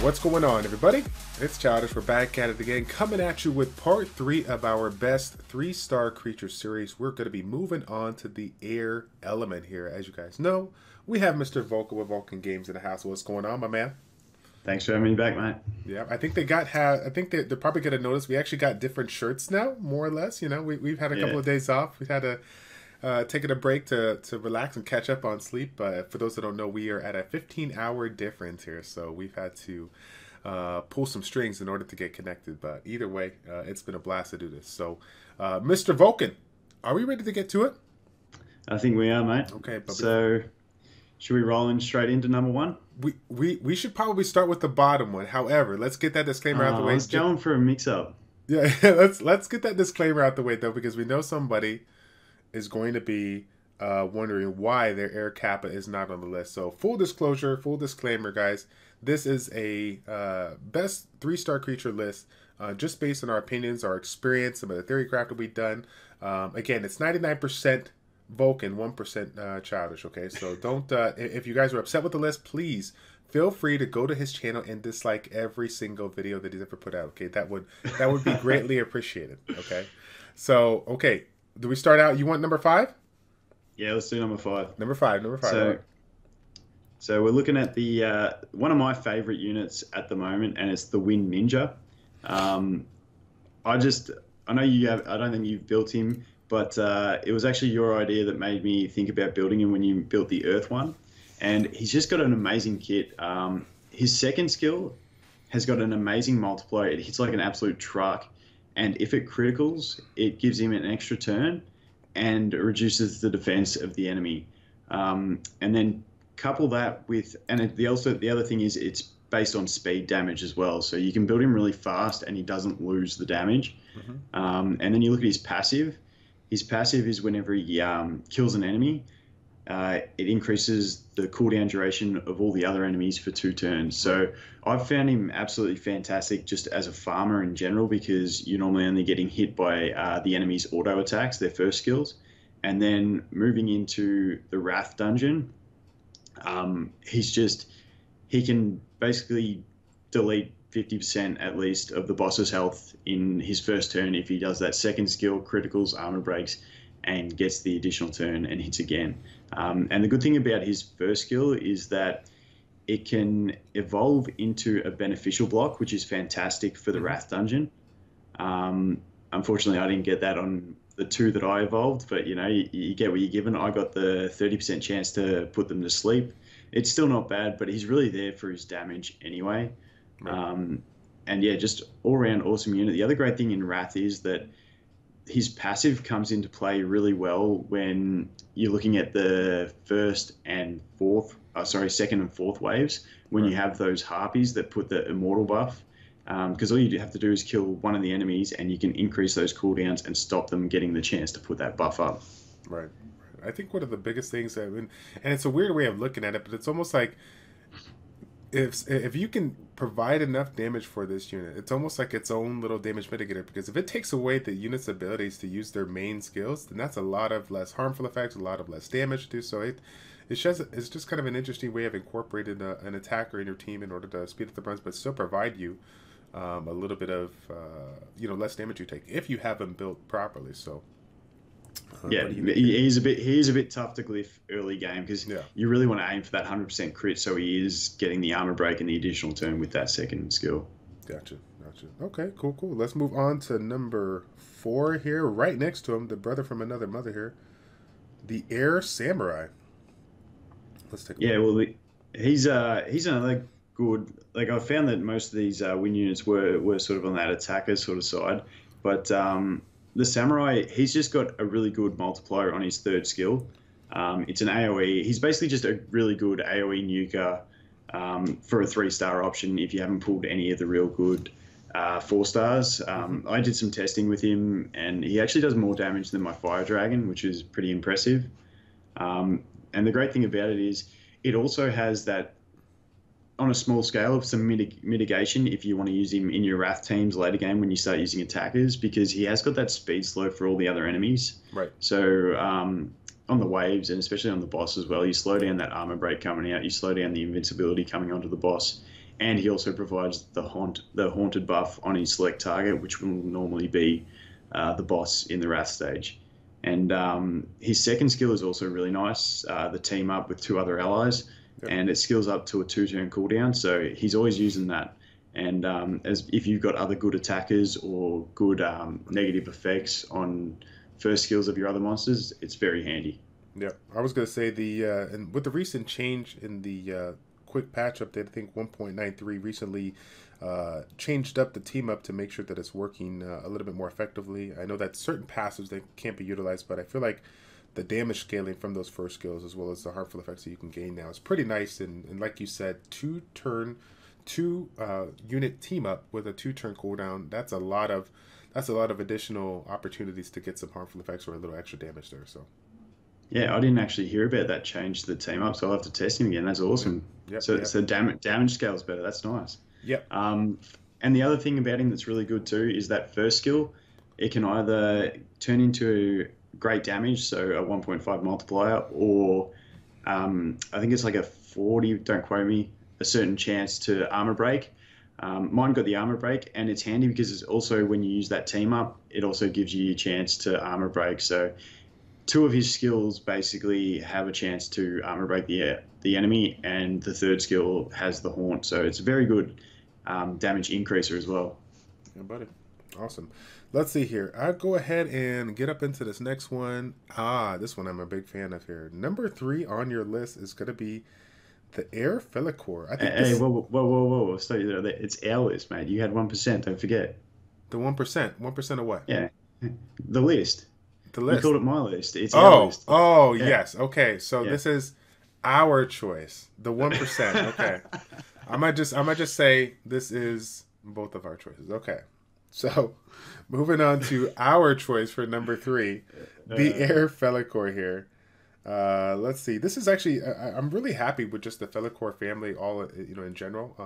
What's going on, everybody? It's Childish. We're back at it again, coming at you with part 3 of our best 3-star creature series. We're going to be moving on to the air element here. As you guys know, we have Mr. Vulcan with Vulcan Games in the house. What's going on, my man? Thanks for having me back, mate. Yeah, I think I think they're probably going to notice we actually got different shirts now, more or less. You know, we've had a couple of days off. We've had taking a break to relax and catch up on sleep. But for those that don't know, we are at a 15-hour difference here, so we've had to pull some strings in order to get connected. But either way, it's been a blast to do this. So, Mr. Vulcan, are we ready to get to it? I think we are, mate. Okay, but so should we roll in straight into number one? We should probably start with the bottom one. However, let's get that disclaimer out the way. I was going for a mix-up. Yeah, let's get that disclaimer out the way though, because we know somebody is going to be wondering why their Air Kappa is not on the list. So full disclosure, full disclaimer, guys. This is a best 3-star creature list just based on our opinions, our experience, some of the theory craft that we've done. Again, it's 99% Vulcan, 1% Childish, okay? So don't, if you guys are upset with the list, please feel free to go to his channel and dislike every single video that he's ever put out, okay? That would be greatly appreciated, okay? So, okay. Do we start out? You want number 5? Yeah, let's do number 5. Number 5. So we're looking at the one of my favorite units at the moment, and it's the Wind Ninja. I know you have. I don't think you've built him, but it was actually your idea that made me think about building him when you built the Earth one. And he's just got an amazing kit. His second skill has got an amazing multiplier. It hits like an absolute truck. And if it criticals, it gives him an extra turn and reduces the defense of the enemy. And then couple that with, and the other thing is it's based on speed damage as well. So you can build him really fast and he doesn't lose the damage. And then you look at his passive. His passive is whenever he kills an enemy, it increases the cooldown duration of all the other enemies for 2 turns. So I've found him absolutely fantastic just as a farmer in general, because you're normally only getting hit by the enemy's auto attacks, their first skills. And then moving into the Wrath dungeon, he can basically delete 50% at least of the boss's health in his first turn if he does that second skill, criticals, armor breaks, and gets the additional turn and hits again. And the good thing about his first skill is that it can evolve into a beneficial block, which is fantastic for the Wrath dungeon. Unfortunately, I didn't get that on the 2 that I evolved, but you know, you get what you're given. I got the 30% chance to put them to sleep. It's still not bad, but he's really there for his damage anyway. Right. And yeah, just all around awesome unit. The other great thing in Wrath is that his passive comes into play really well when you're looking at the second and fourth waves, when you have those harpies that put the immortal buff, because all you have to do is kill one of the enemies and you can increase those cooldowns and stop them getting the chance to put that buff up. Right. I think one of the biggest things, and it's a weird way of looking at it, but it's almost like if you can provide enough damage for this unit, it's almost like its own little damage mitigator, because if it takes away the unit's abilities to use their main skills, then that's a lot of less harmful effects, a lot of less damage to do. So it's just kind of an interesting way of incorporating an attacker in your team in order to speed up the runs, but still provide you a little bit of less damage you take if you have them built properly. So yeah, he's a bit tough to glyph early game, because you really want to aim for that 100% crit, so he is getting the armor break and the additional turn with that second skill. Gotcha. Okay, cool. Let's move on to number 4 here, right next to him, the brother from another mother here, the Air Samurai. Let's take a look. Well, he's another good. Like, I found that most of these win units were sort of on that attacker sort of side, but the Samurai, he's just got a really good multiplier on his 3rd skill. It's an AoE. He's basically just a really good AoE nuker for a 3-star option if you haven't pulled any of the real good 4 stars. I did some testing with him, and he actually does more damage than my Fire Dragon, which is pretty impressive. And the great thing about it is it also has that, on a small scale, of some mitigation if you want to use him in your Wrath teams later game when you start using attackers, because he has got that speed slow for all the other enemies. Right. So on the waves, and especially on the boss as well, you slow down that armor break coming out, you slow down the invincibility coming onto the boss, and he also provides the haunted buff on his select target, which will normally be the boss in the Wrath stage. And his second skill is also really nice, the team up with 2 other allies, and it skills up to a 2-turn cooldown, so he's always using that. And as if you've got other good attackers or good negative effects on first skills of your other monsters, it's very handy. Yeah, I was going to say and with the recent change in the quick patch update, I think 1.93 recently changed up the team up to make sure that it's working a little bit more effectively. I know that certain passives that can't be utilized, but I feel like the damage scaling from those first skills as well as the harmful effects that you can gain now is pretty nice. And like you said, 2 unit team up with a 2-turn cooldown. That's a lot of additional opportunities to get some harmful effects or a little extra damage there. So. Yeah, I didn't actually hear about that change to the team up, so I'll have to test him again. That's awesome. Yep, so damage scale's better. That's nice. Yep. And the other thing about him that's really good too is that first skill, it can either turn into great damage, so a 1.5 multiplier, or I think it's like a 40, don't quote me, a certain chance to armor break. Mine got the armor break, and it's handy because it's also when you use that team up, it also gives you a chance to armor break. So 2 of his skills basically have a chance to armor break the enemy, and the third skill has the haunt. So it's a very good damage increaser as well. Yeah, buddy. Awesome. Let's see here. I'll go ahead and get up into this next one. This one I'm a big fan of here. Number 3 on your list is going to be the Air Fela Core. I think whoa. So it's our list, mate. You had 1%, don't forget. The 1%? 1% of what? Yeah. The list. The list. You called it my list. It's our list. Oh, yeah. Yes. Okay. So this is our choice. The 1%. Okay. I might just say this is both of our choices. Okay. So moving on to our choice for number 3, the Air Fela Core here. Let's see. This is actually I'm really happy with just the Fela Core family, all in general.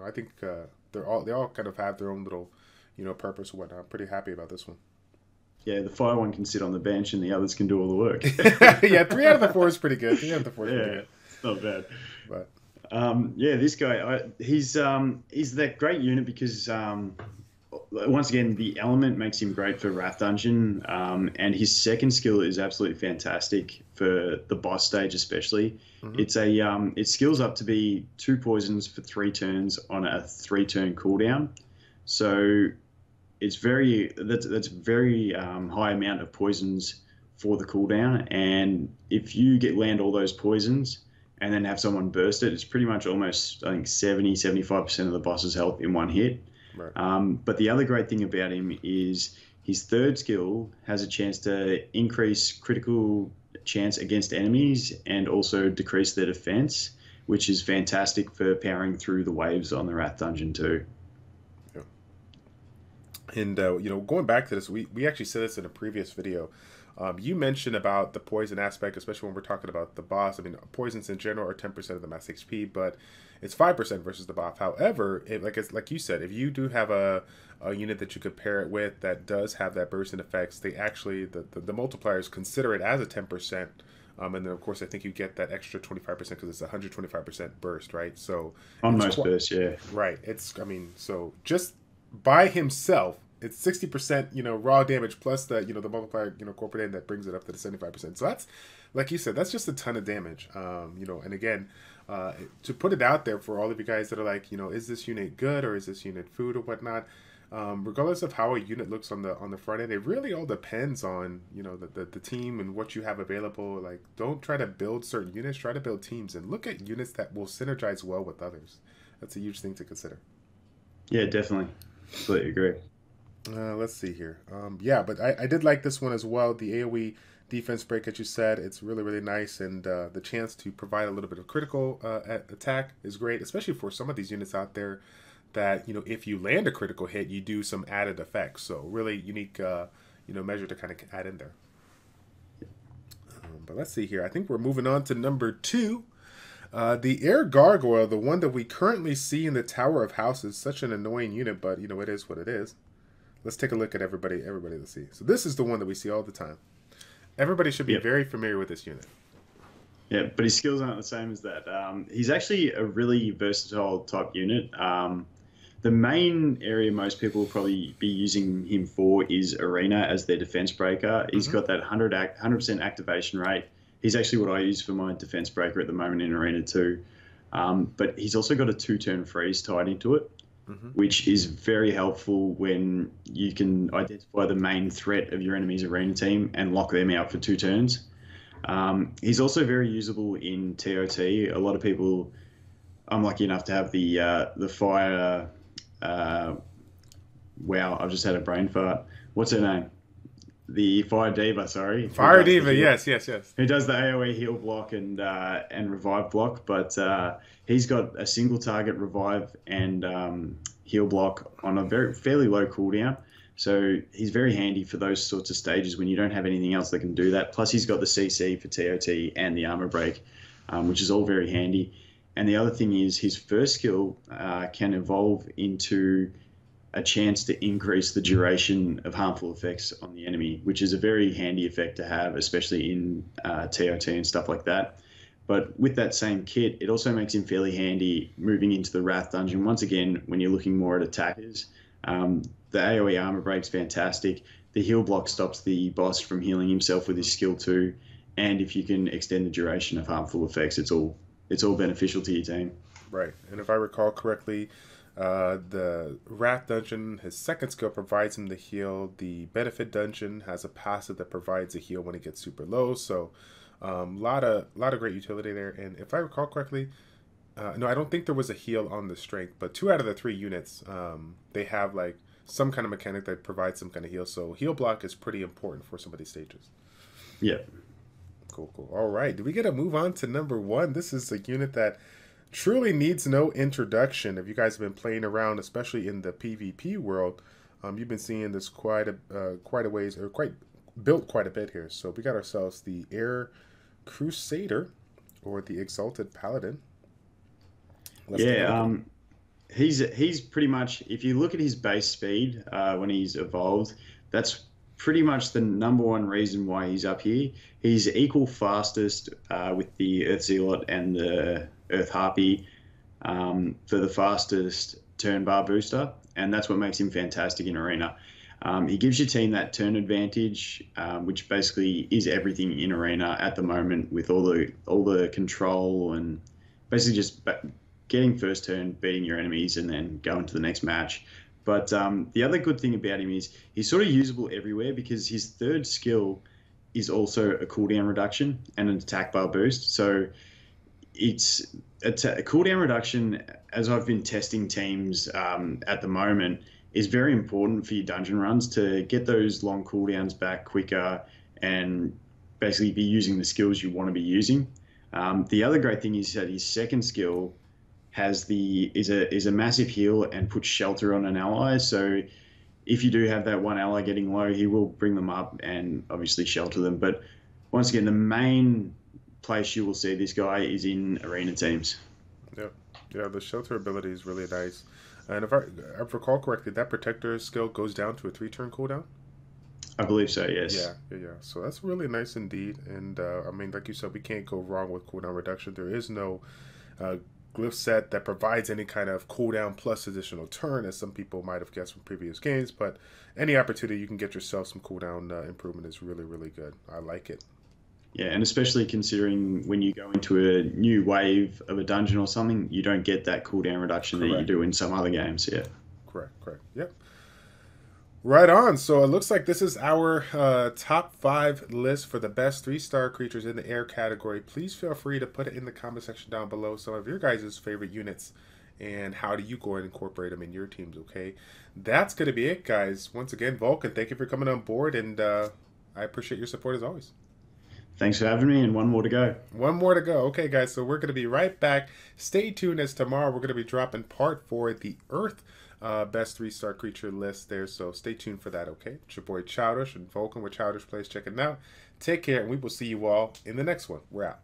I think they all kind of have their own little purpose or whatnot. I'm pretty happy about this one. Yeah, the fire one can sit on the bench and the others can do all the work. Yeah, 3 out of the 4 is pretty good. 3 out of the 4 is pretty good. It's not bad. But this guy, he's that great unit because once again the element makes him great for Wrath Dungeon, and his second skill is absolutely fantastic for the boss stage especially. Mm-hmm. It skills up to be 2 poisons for 3 turns on a 3-turn cooldown. So it's that's very high amount of poisons for the cooldown, and if you land all those poisons and then have someone burst it, it's pretty much almost, I think, 70-75% of the boss's health in one hit. Right. But the other great thing about him is his third skill has a chance to increase critical chance against enemies and also decrease their defense, which is fantastic for powering through the waves on the Wrath Dungeon too. And, going back to this, we actually said this in a previous video. You mentioned about the poison aspect, especially when we're talking about the boss. I mean, poisons in general are 10% of the max HP, but it's 5% versus the buff. However, like you said, if you do have a unit that you could pair it with that does have that bursting effects, they actually, the multipliers consider it as a 10%. And then, of course, I think you get that extra 25% because it's a 125% burst, right? So on most bursts, yeah. Right. So just by himself, it's 60%, raw damage plus the, the multiplier, incorporated, that brings it up to the 75%. So that's, like you said, that's just a ton of damage. And again, to put it out there for all of you guys that are like, is this unit good or is this unit food or whatnot? Regardless of how a unit looks on the front end, it really all depends on, the team and what you have available. Like, don't try to build certain units, try to build teams and look at units that will synergize well with others. That's a huge thing to consider. Yeah, definitely. Completely agree. Let's see here. But I did like this one as well. The AoE defense break, as you said, it's really, really nice. And the chance to provide a little bit of critical attack is great, especially for some of these units out there that, if you land a critical hit, you do some added effects. So really unique, measure to kind of add in there. But let's see here. I think we're moving on to number 2. The Air Gargoyle, the one that we currently see in the Tower of Houses. Such an annoying unit, but, it is what it is. Let's take a look at everybody to see. So this is the one that we see all the time. Everybody should be very familiar with this unit. Yeah, but his skills aren't the same as that. He's actually a really versatile type unit. The main area most people will probably be using him for is Arena as their defense breaker. He's Hmm. got that 100% activation rate. He's actually what I use for my defense breaker at the moment in Arena too. But he's also got a 2-turn freeze tied into it, Hmm. which is very helpful when you can identify the main threat of your enemy's arena team and lock them out for 2 turns. He's also very usable in TOT. A lot of people, I'm lucky enough to have the fire. Uh, wow, I've just had a brain fart. What's her name? The fire diva. Sorry, who Fire does the Diva, heal? yes, yes, yes. Who does the AOE heal block and revive block? But he's got a single target revive and heal block on a very fairly low cooldown. So he's very handy for those sorts of stages when you don't have anything else that can do that. Plus, he's got the CC for TOT and the armor break, which is all very handy. And the other thing is his first skill can evolve into a chance to increase the duration of harmful effects on the enemy, which is a very handy effect to have, especially in TOT and stuff like that. But with that same kit, it also makes him fairly handy moving into the Wrath dungeon. Once again, when you're looking more at attackers, the AoE armor break's fantastic. The heal block stops the boss from healing himself with his skill too. And if you can extend the duration of harmful effects, it's all beneficial to your team. Right. And if I recall correctly, the Wrath Dungeon, his second skill provides him the heal. The Benefit Dungeon has a passive that provides a heal when it gets super low. So, lot of great utility there. And if I recall correctly, no, I don't think there was a heal on the strength, but 2 out of the 3 units, they have like some kind of mechanic that provides some kind of heal. So heal block is pretty important for some of these stages. Yeah. Cool, cool. All right, do we get to move on to number one? This is a unit that truly needs no introduction. If you guys have been playing around, especially in the PvP world, you've been seeing this quite a ways, or quite built quite a bit here. So we got ourselves the Air Crusader, or the Exalted Paladin. Let's take a Yeah. look at him. He's pretty much, if you look at his base speed when he's evolved, that's pretty much the number one reason why he's up here. He's equal fastest with the Earth Zealot and the Earth Harpy for the fastest turn bar booster, and that's what makes him fantastic in Arena. He gives your team that turn advantage, which basically is everything in Arena at the moment, with all the control and basically just getting first turn, beating your enemies, and then going to the next match. But the other good thing about him is he's sort of usable everywhere because his third skill is also a cooldown reduction and an attack bar boost. So it's a cooldown reduction, as I've been testing teams at the moment, is very important for your dungeon runs to get those long cooldowns back quicker and basically be using the skills you want to be using. The other great thing is that his second skill is a massive heal and puts shelter on an ally. So if you do have that one ally getting low, he will bring them up and obviously shelter them. But once again, the main place you will see this guy is in arena teams. Yep. Yeah, the shelter ability is really nice. And if I recall correctly, that protector skill goes down to a 3-turn cooldown. I believe so. Yeah, Yes. yeah, yeah. So that's really nice indeed. And I mean, like you said, we can't go wrong with cooldown reduction. There is no uh, glyph set that provides any kind of cooldown plus additional turn, as some people might have guessed from previous games. But any opportunity you can get yourself some cooldown improvement is really, really good. I like it. Yeah, and especially considering when you go into a new wave of a dungeon or something, you don't get that cooldown reduction that you Correct. do in some other games. Yeah. Correct. Correct. Yep. Right on. So it looks like this is our top 5 list for the best 3-star creatures in the air category. Please feel free to put it in the comment section down below some of your guys' favorite units and how do you go and incorporate them in your teams, okay? That's going to be it, guys. Once again, Vulcan, thank you for coming on board, and I appreciate your support as always. Thanks for having me, and one more to go. One more to go. Okay, guys, so we're going to be right back. Stay tuned, as tomorrow we're going to be dropping part 4 of the Earth best 3-star creature list there, so stay tuned for that, okay? It's your boy Childish and Vulcan with ChildishPlays checking out. Take care, and we will see you all in the next one. We're out.